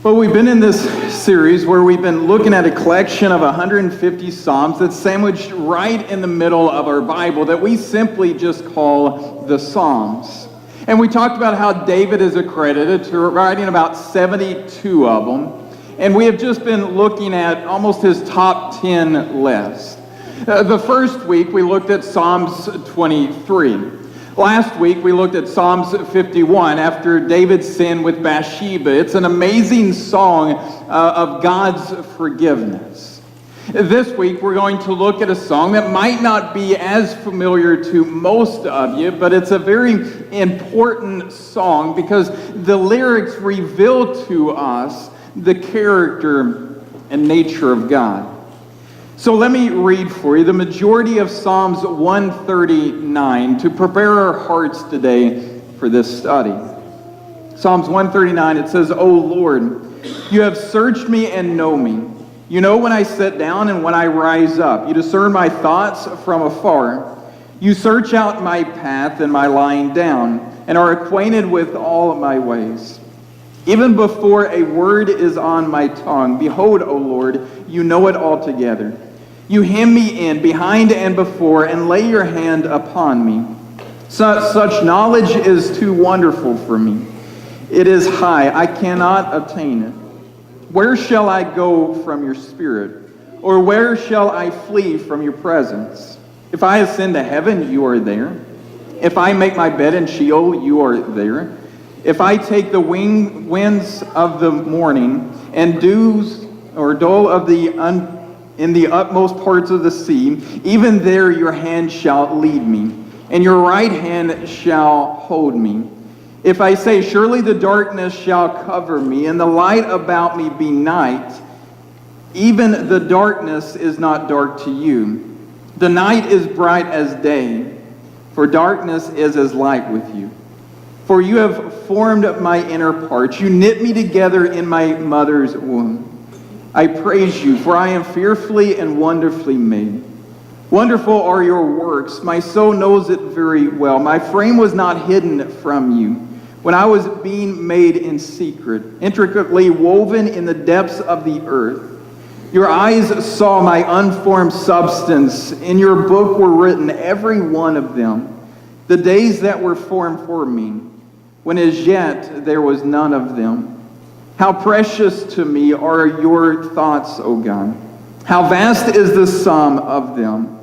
Well, we've been in this series where we've been looking at a collection of 150 Psalms that's sandwiched right in the middle of our Bible that we simply just call the Psalms. And we talked about how David is accredited to writing about 72 of them. And we have just been looking at almost his top 10 list. The first week we looked at Psalms 23. Last week, we looked at Psalms 51 after David sinned with Bathsheba. It's an amazing song of God's forgiveness. This week, we're going to look at a song that might not be as familiar to most of you, but it's a very important song because the lyrics reveal to us the character and nature of God. So let me read for you the majority of Psalms 139 to prepare our hearts today for this study. Psalms 139, it says, "O Lord, you have searched me and know me. You know when I sit down and when I rise up. You discern my thoughts from afar. You search out my path and my lying down, and are acquainted with all my ways. Even before a word is on my tongue, behold, O Lord, you know it altogether. You hem me in behind and before, and lay your hand upon me. Such knowledge is too wonderful for me. It is high, I cannot attain it. Where shall I go from your spirit? Or where shall I flee from your presence? If I ascend to heaven, you are there. If I make my bed in Sheol, you are there. If I take the winds of the morning and dews or dole of in the utmost parts of the sea, even there your hand shall lead me, and your right hand shall hold me. If I say, surely the darkness shall cover me, and the light about me be night, even the darkness is not dark to you. The night is bright as day, for darkness is as light with you. For you have formed my inner parts. You knit me together in my mother's womb. I praise you, for I am fearfully and wonderfully made. Wonderful are your works. My soul knows it very well. My frame was not hidden from you when I was being made in secret, intricately woven in the depths of the earth. Your eyes saw my unformed substance. In your book were written, every one of them, the days that were formed for me, when as yet there was none of them. How precious to me are your thoughts, O God. How vast is the sum of them.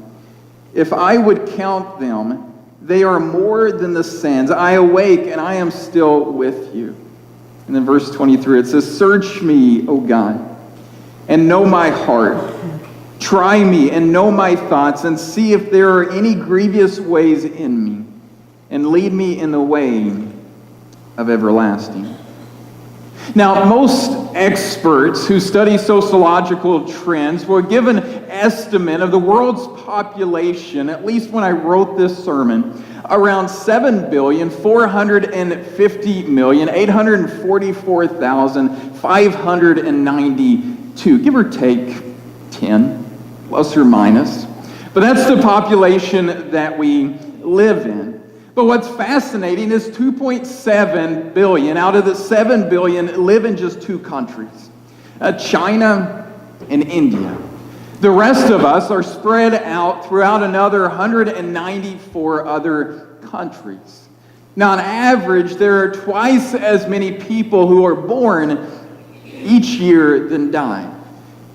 If I would count them, they are more than the sands. I awake and I am still with you. And then verse 23, it says, search me, O God, and know my heart. Try me and know my thoughts, and see if there are any grievous ways in me, and lead me in the way of everlasting. Now, most experts who study sociological trends will give an estimate of the world's population, at least when I wrote this sermon, around 7,450,844,592, give or take 10, plus or minus. But that's the population that we live in. But what's fascinating is 2.7 billion out of the 7 billion live in just two countries, China and India. The rest of us are spread out throughout another 194 other countries. Now, on average, there are twice as many people who are born each year than die.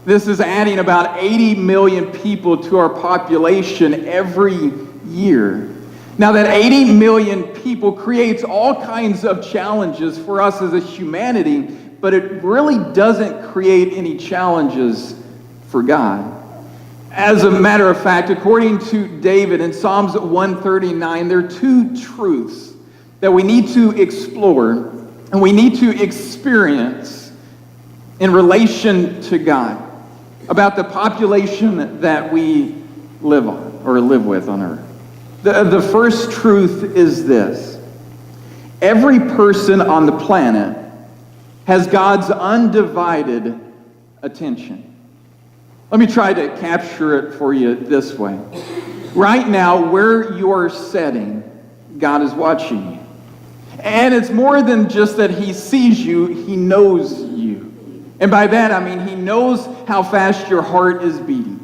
This is adding about 80 million people to our population every year. Now, that 80 million people creates all kinds of challenges for us as a humanity, but it really doesn't create any challenges for God. As a matter of fact, according to David in Psalms 139, there are two truths that we need to explore and we need to experience in relation to God about the population that we live on or live with on earth. The first truth is this: every person on the planet has God's undivided attention. Let me try to capture it for you this way. Right now, where you are sitting, God is watching you. And it's more than just that he sees you, he knows you. And by that, I mean he knows how fast your heart is beating.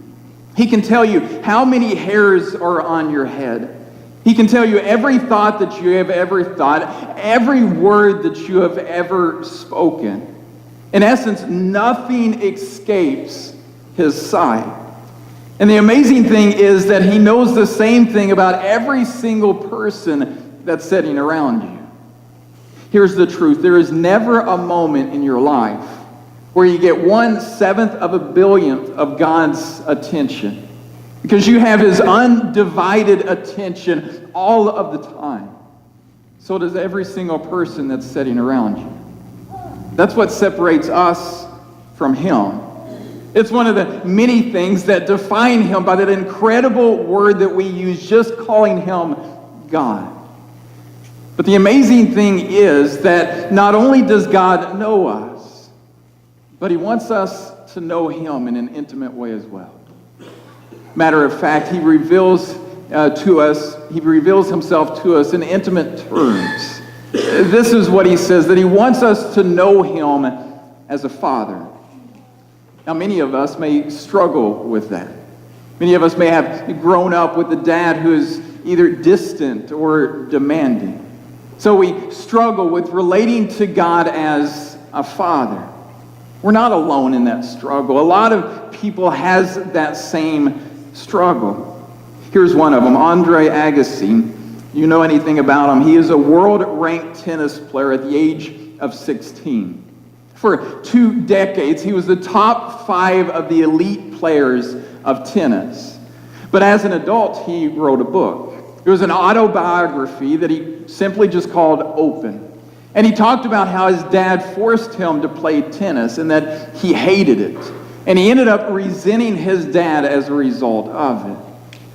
He can tell you how many hairs are on your head. He can tell you every thought that you have ever thought, every word that you have ever spoken. In essence, nothing escapes his sight. And the amazing thing is that he knows the same thing about every single person that's sitting around you. Here's the truth. There is never a moment in your life where you get 1/7 of a billionth of God's attention, because you have his undivided attention all of the time. So does every single person that's sitting around you. That's what separates us from him. It's one of the many things that define him by that incredible word that we use, just calling him God. But the amazing thing is that not only does God know us, but he wants us to know him in an intimate way as well. Matter of fact, he reveals himself to us in intimate terms. This is what he says, that he wants us to know him as a father. Now, many of us may struggle with that. Many of us may have grown up with a dad who is either distant or demanding. So we struggle with relating to God as a father. We're not alone in that struggle. A lot of people has that same struggle. Here's one of them, Andre Agassi. You know anything about him? He is a world-ranked tennis player at the age of 16. For 2 decades, he was the top 5 of the elite players of tennis. But as an adult, he wrote a book. It was an autobiography that he simply just called Open. And he talked about how his dad forced him to play tennis and that he hated it. And he ended up resenting his dad as a result of it.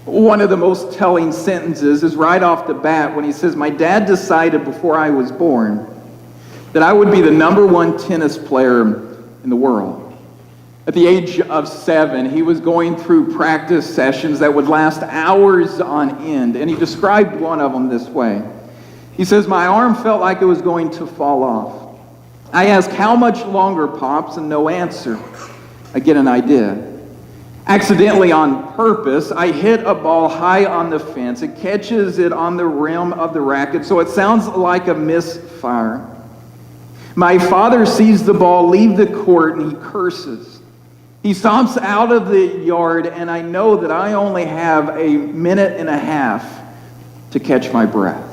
One of the most telling sentences is right off the bat when he says, "My dad decided before I was born that I would be the #1 tennis player in the world." At the age of 7, he was going through practice sessions that would last hours on end, and he described one of them this way. He says, "My arm felt like it was going to fall off. I ask, 'How much longer, Pops?' and no answer. I get an idea. Accidentally, on purpose, I hit a ball high on the fence. It catches it on the rim of the racket, so it sounds like a misfire. My father sees the ball leave the court and he curses. He stomps out of the yard, and I know that I only have a minute and a half to catch my breath."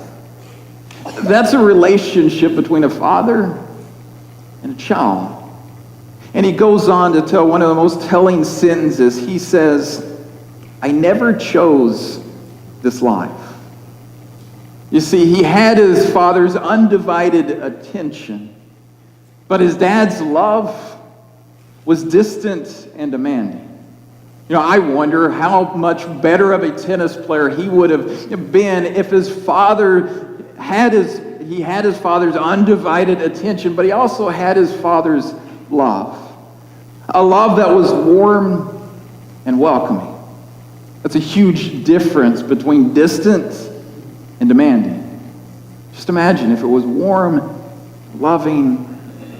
That's a relationship between a father and a child. And he goes on to tell one of the most telling sentences. He says, "I never chose this life." You see, he had his father's undivided attention, but his dad's love was distant and demanding. You know, I wonder how much better of a tennis player he would have been if his father had his father's undivided attention, but he also had his father's love. A love that was warm and welcoming. That's a huge difference between distant and demanding. Just imagine if it was warm, loving,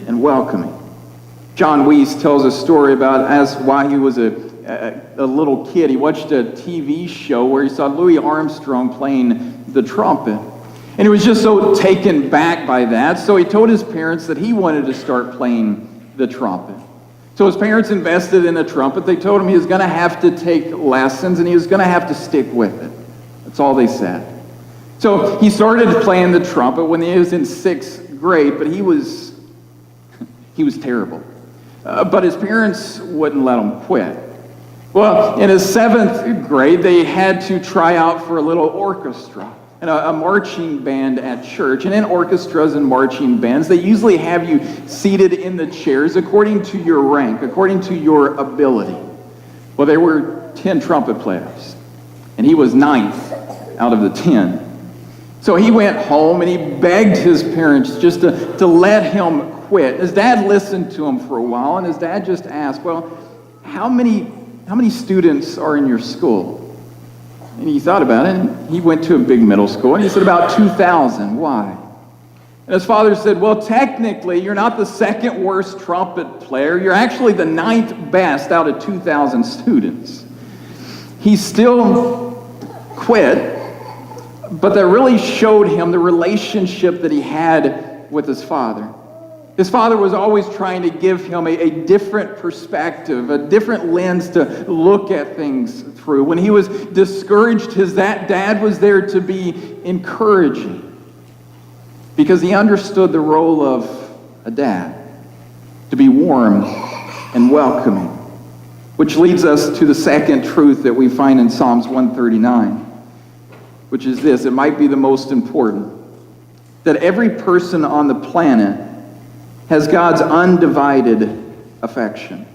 and welcoming. John Weiss tells a story about while he was a little kid, he watched a TV show where he saw Louis Armstrong playing the trumpet. And he was just so taken back by that, so he told his parents that he wanted to start playing the trumpet. So his parents invested in a trumpet. They told him he was going to have to take lessons and he was going to have to stick with it. That's all they said. So he started playing the trumpet when he was in 6th grade, but he was terrible. But his parents wouldn't let him quit. Well, in his 7th grade, they had to try out for a little orchestra and a marching band at church. And in orchestras and marching bands, they usually have you seated in the chairs according to your rank, according to your ability. Well, there were 10 trumpet players, and he was 9th out of the 10. So he went home and he begged his parents just to let him quit. His dad listened to him for a while, and his dad just asked, "Well, how many students are in your school?" And he thought about it, and he went to a big middle school, and he said, "About 2,000. Why?" And his father said, well, technically, you're not the second worst trumpet player. You're actually the 9th best out of 2,000 students. He still quit, but that really showed him the relationship that he had with his father. His father was always trying to give him a different perspective, a different lens to look at things through. When he was discouraged, his dad was there to be encouraging, because he understood the role of a dad, to be warm and welcoming. Which leads us to the second truth that we find in Psalms 139, which is this: it might be the most important, that every person on the planet has God's undivided affection.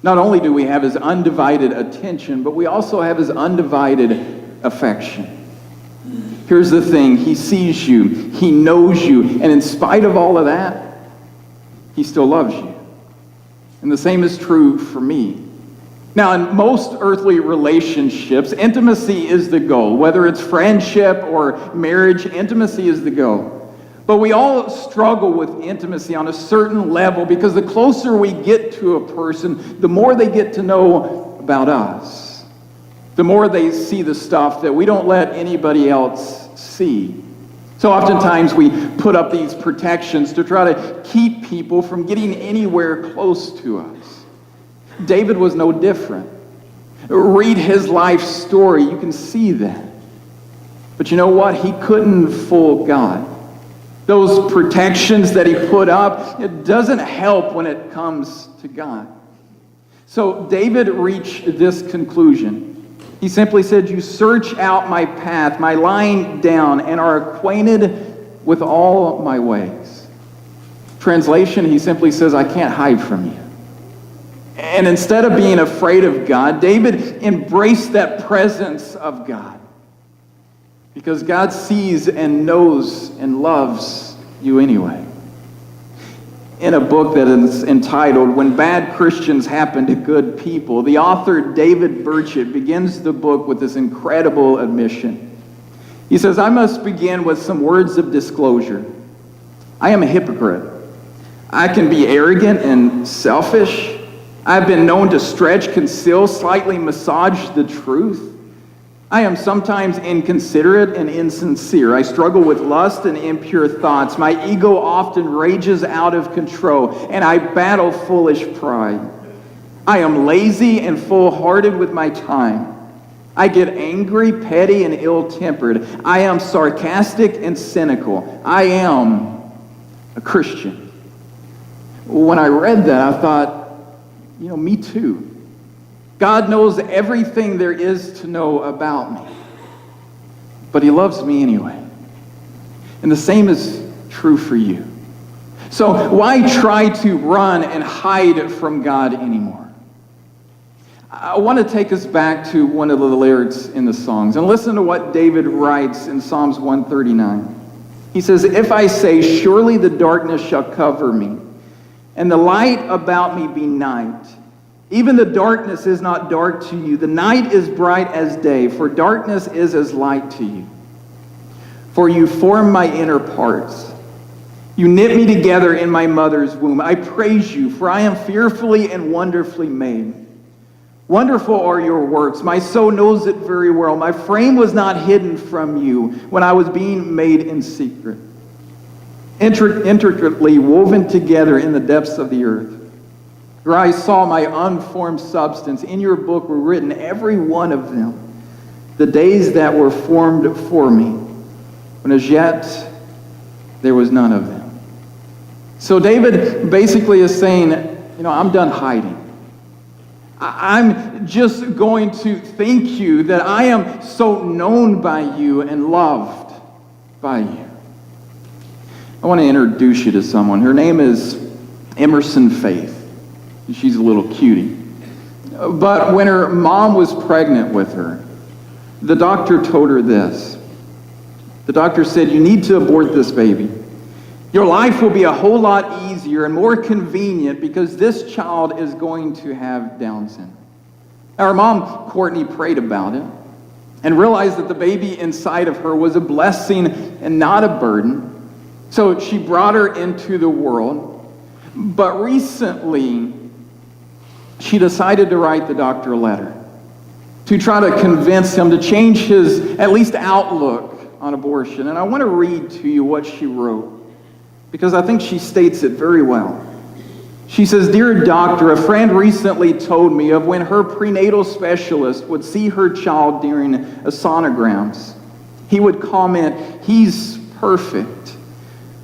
Not only do we have his undivided attention, but we also have his undivided affection. Here's the thing: he sees you, he knows you, and in spite of all of that, he still loves you. And the same is true for me. Now, in most earthly relationships, intimacy is the goal. Whether it's friendship or marriage, intimacy is the goal. But we all struggle with intimacy on a certain level, because the closer we get to a person, the more they get to know about us. The more they see the stuff that we don't let anybody else see. So oftentimes we put up these protections to try to keep people from getting anywhere close to us. David was no different. Read his life story, you can see that. But you know what? He couldn't fool God. Those protections that he put up, it doesn't help when it comes to God. So David reached this conclusion. He simply said, you search out my path, my lying down, and are acquainted with all my ways. Translation, he simply says, I can't hide from you. And instead of being afraid of God, David embraced that presence of God. Because God sees and knows and loves you anyway. In a book that is entitled, When Bad Christians Happen to Good People, the author David Burchett begins the book with this incredible admission. He says, I must begin with some words of disclosure. I am a hypocrite. I can be arrogant and selfish. I've been known to stretch, conceal, slightly massage the truth. I am sometimes inconsiderate and insincere. I struggle with lust and impure thoughts. My ego often rages out of control, and I battle foolish pride. I am lazy and full-hearted with my time. I get angry, petty, and ill-tempered. I am sarcastic and cynical. I am a Christian. When I read that, I thought, me too. God knows everything there is to know about me. But he loves me anyway. And the same is true for you. So why try to run and hide from God anymore? I want to take us back to one of the lyrics in the songs and listen to what David writes in Psalms 139. He says, if I say, surely the darkness shall cover me, and the light about me be night, even the darkness is not dark to you. The night is bright as day, for darkness is as light to you. For you form my inner parts. You knit me together in my mother's womb. I praise you, for I am fearfully and wonderfully made. Wonderful are your works. My soul knows it very well. My frame was not hidden from you when I was being made in secret, intricately woven together in the depths of the earth. Your eyes saw my unformed substance. In your book were written, every one of them, the days that were formed for me, when as yet there was none of them. So David basically is saying, I'm done hiding. I'm just going to thank you that I am so known by you and loved by you. I want to introduce you to someone. Her name is Emerson Faith. She's a little cutie. But when her mom was pregnant with her, the doctor told her this. The doctor said, you need to abort this baby. Your life will be a whole lot easier and more convenient because this child is going to have Down syndrome. Now, her mom, Courtney, prayed about it and realized that the baby inside of her was a blessing and not a burden. So she brought her into the world, but recently she decided to write the doctor a letter to try to convince him to change his, at least, outlook on abortion. And I want to read to you what she wrote, because I think she states it very well. She says, "Dear doctor, a friend recently told me of when her prenatal specialist would see her child during sonograms. He would comment, 'He's perfect.'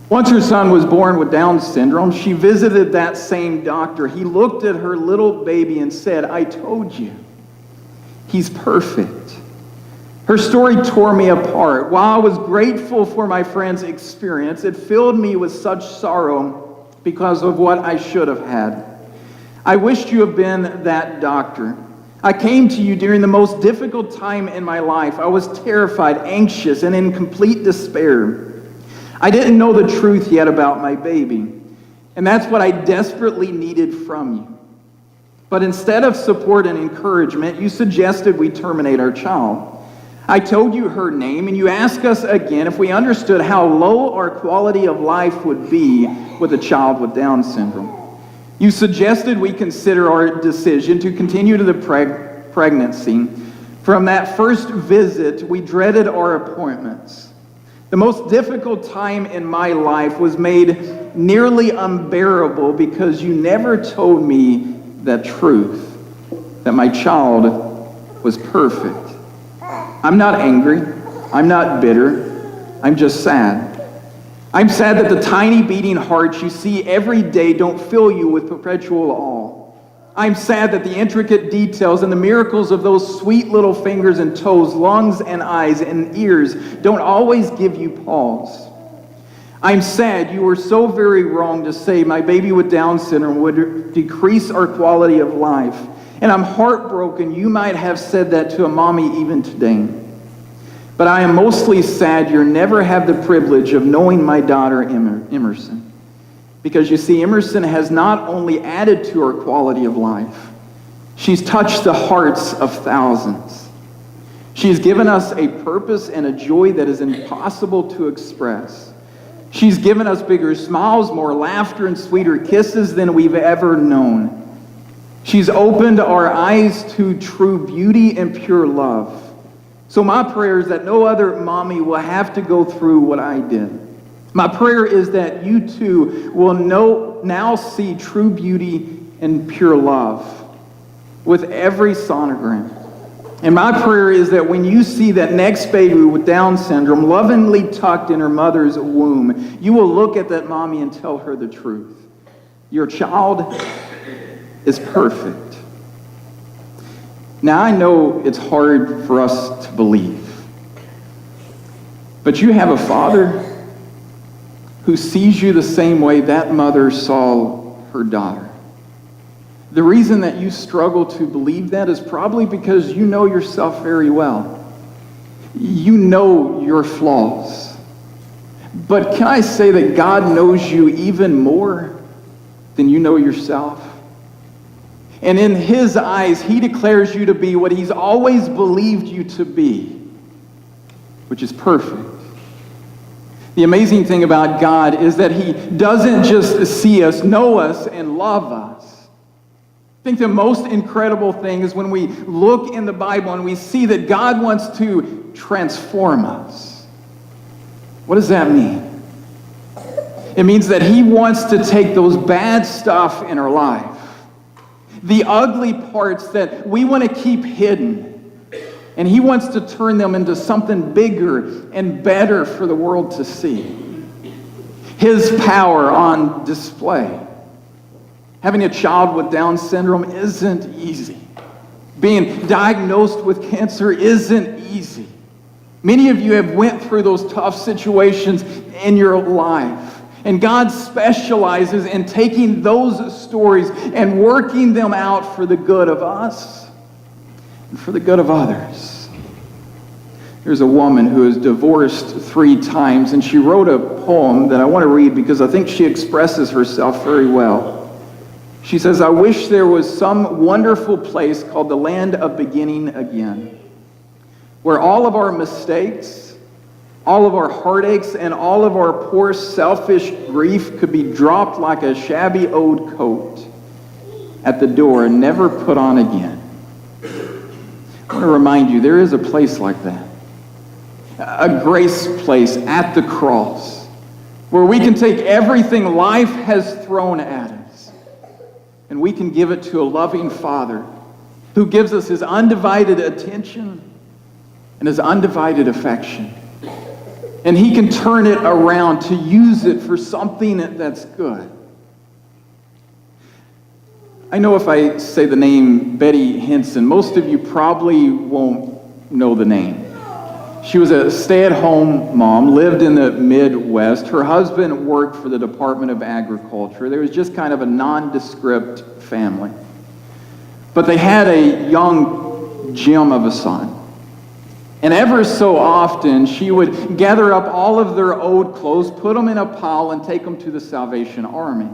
Once her son was born with Down syndrome, she visited that same doctor. He looked at her little baby and said, 'I told you, he's perfect.' Her story tore me apart. While I was grateful for my friend's experience, it filled me with such sorrow because of what I should have had. I wished you had been that doctor. I came to you during the most difficult time in my life. I was terrified, anxious, and in complete despair. I didn't know the truth yet about my baby, and that's what I desperately needed from you. But instead of support and encouragement, you suggested we terminate our child. I told you her name, and you asked us again if we understood how low our quality of life would be with a child with Down syndrome. You suggested we consider our decision to continue to the pregnancy. From that first visit, we dreaded our appointments. The most difficult time in my life was made nearly unbearable because you never told me that truth, that my child was perfect. I'm not angry. I'm not bitter. I'm just sad. I'm sad that the tiny beating hearts you see every day don't fill you with perpetual awe. I'm sad that the intricate details and the miracles of those sweet little fingers and toes, lungs and eyes and ears don't always give you pause. I'm sad you were so very wrong to say my baby with Down syndrome would decrease our quality of life. And I'm heartbroken you might have said that to a mommy even today. But I am mostly sad you'll never have the privilege of knowing my daughter Emerson. Because you see, Emerson has not only added to her quality of life, she's touched the hearts of thousands. She's given us a purpose and a joy that is impossible to express. She's given us bigger smiles, more laughter, and sweeter kisses than we've ever known. She's opened our eyes to true beauty and pure love. So my prayer is that no other mommy will have to go through what I did. My prayer is that you too will now see true beauty and pure love with every sonogram. And my prayer is that when you see that next baby with Down syndrome lovingly tucked in her mother's womb, you will look at that mommy and tell her the truth. Your child is perfect. Now I know it's hard for us to believe, but you have a Father who sees you the same way that mother saw her daughter. The reason that you struggle to believe that is probably because you know yourself very well. You know your flaws. But can I say that God knows you even more than you know yourself? And in His eyes, He declares you to be what He's always believed you to be, which is perfect. The amazing thing about God is that He doesn't just see us, know us, and love us. I think the most incredible thing is when we look in the Bible and we see that God wants to transform us. What does that mean? It means that He wants to take those bad stuff in our life, the ugly parts that we want to keep hidden, and He wants to turn them into something bigger and better for the world to see. His power on display. Having a child with Down syndrome isn't easy. Being diagnosed with cancer isn't easy. Many of you have went through those tough situations in your life. And God specializes in taking those stories and working them out for the good of us and for the good of others. There's a woman who is divorced 3 times, and she wrote a poem that I want to read because I think she expresses herself very well. She says, "I wish there was some wonderful place called the land of beginning again, where all of our mistakes All of our heartaches and all of our poor selfish grief could be dropped like a shabby old coat at the door and never put on again. I want to remind you, there is a place like that. A grace place at the cross where we can take everything life has thrown at us and we can give it to a loving Father who gives us his undivided attention and his undivided affection. And he can turn it around to use it for something that's good. I know if I say the name Betty Henson, most of you probably won't know the name. She was a stay-at-home mom, lived in the Midwest. Her husband worked for the Department of Agriculture. There was just kind of a nondescript family. But they had a young gem of a son. And ever so often, she would gather up all of their old clothes, put them in a pile, and take them to the Salvation Army.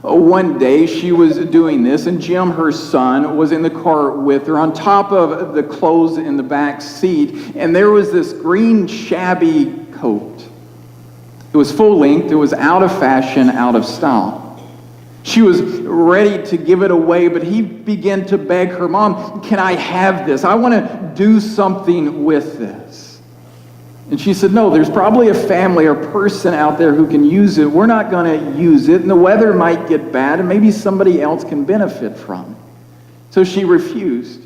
One day, she was doing this, and Jim, her son, was in the car with her on top of the clothes in the back seat, and there was this green, shabby coat. It was full length, it was out of fashion, out of style. She was ready to give it away, but he began to beg her, "Mom, can I have this? I want to do something with this." And she said, "No, there's probably a family or person out there who can use it. We're not going to use it, and the weather might get bad, and maybe somebody else can benefit from it." So she refused.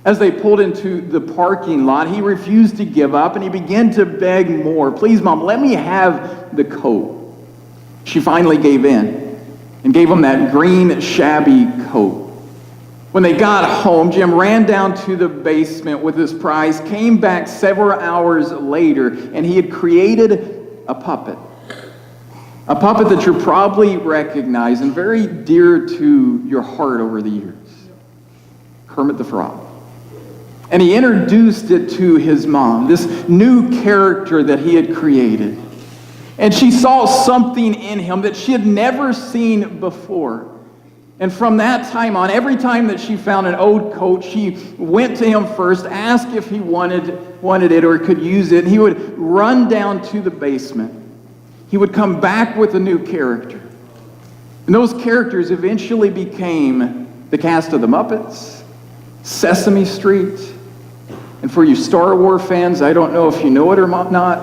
As they pulled into the parking lot, he refused to give up, and he began to beg more. "Please, Mom, let me have the coat." She finally gave in and gave him that green, shabby coat. When they got home, Jim ran down to the basement with his prize, came back several hours later, and he had created a puppet. A puppet that you're probably recognize and very dear to your heart over the years. Kermit the Frog. And he introduced it to his mom, this new character that he had created. And she saw something in him that she had never seen before. And from that time on, every time that she found an old coat, she went to him first, asked if he wanted it or could use it. And he would run down to the basement. He would come back with a new character. And those characters eventually became the cast of the Muppets, Sesame Street. And for you Star Wars fans, I don't know if you know it or not,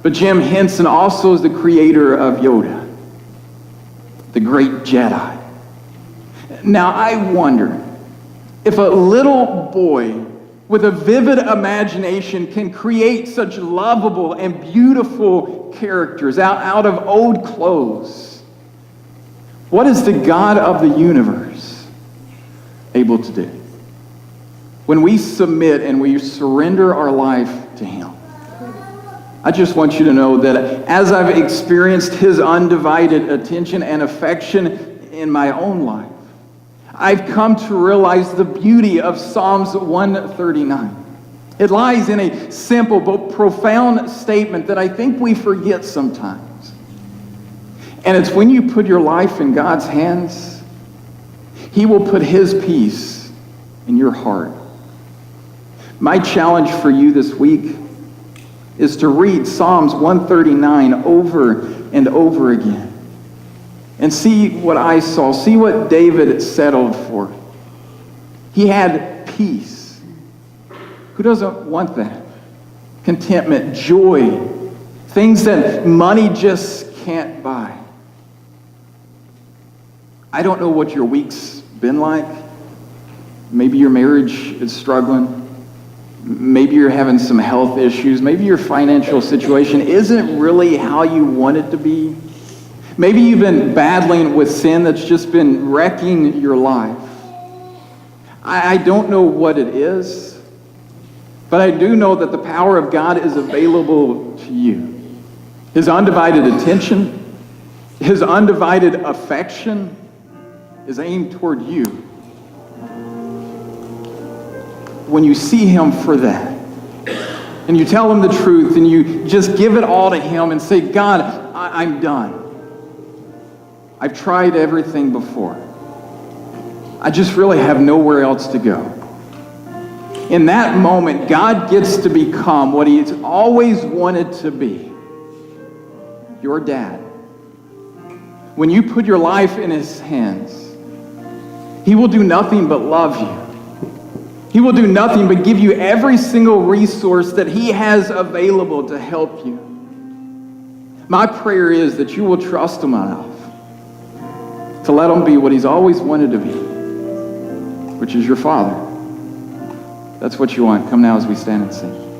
but Jim Henson also is the creator of Yoda, the great Jedi. Now, I wonder if a little boy with a vivid imagination can create such lovable and beautiful characters out of old clothes. What is the God of the universe able to do? When we submit and we surrender our life to him. I just want you to know that as I've experienced his undivided attention and affection in my own life, I've come to realize the beauty of Psalms 139. It lies in a simple but profound statement that I think we forget sometimes. And it's when you put your life in God's hands, he will put his peace in your heart. My challenge for you this week is to read Psalms 139 over and over again. And see what I saw. See what David settled for. He had peace. Who doesn't want that? Contentment, joy, things that money just can't buy. I don't know what your week's been like. Maybe your marriage is struggling. Maybe you're having some health issues. Maybe your financial situation isn't really how you want it to be. Maybe you've been battling with sin that's just been wrecking your life. I don't know what it is, but I do know that the power of God is available to you. His undivided attention, his undivided affection is aimed toward you. When you see him for that, and you tell him the truth, and you just give it all to him and say, "God, I'm done. I've tried everything before. I just really have nowhere else to go." In that moment, God gets to become what he's always wanted to be, your dad. When you put your life in his hands, he will do nothing but love you. He will do nothing but give you every single resource that he has available to help you. My prayer is that you will trust him enough to let him be what he's always wanted to be, which is your father. That's what you want. Come now as we stand and sing.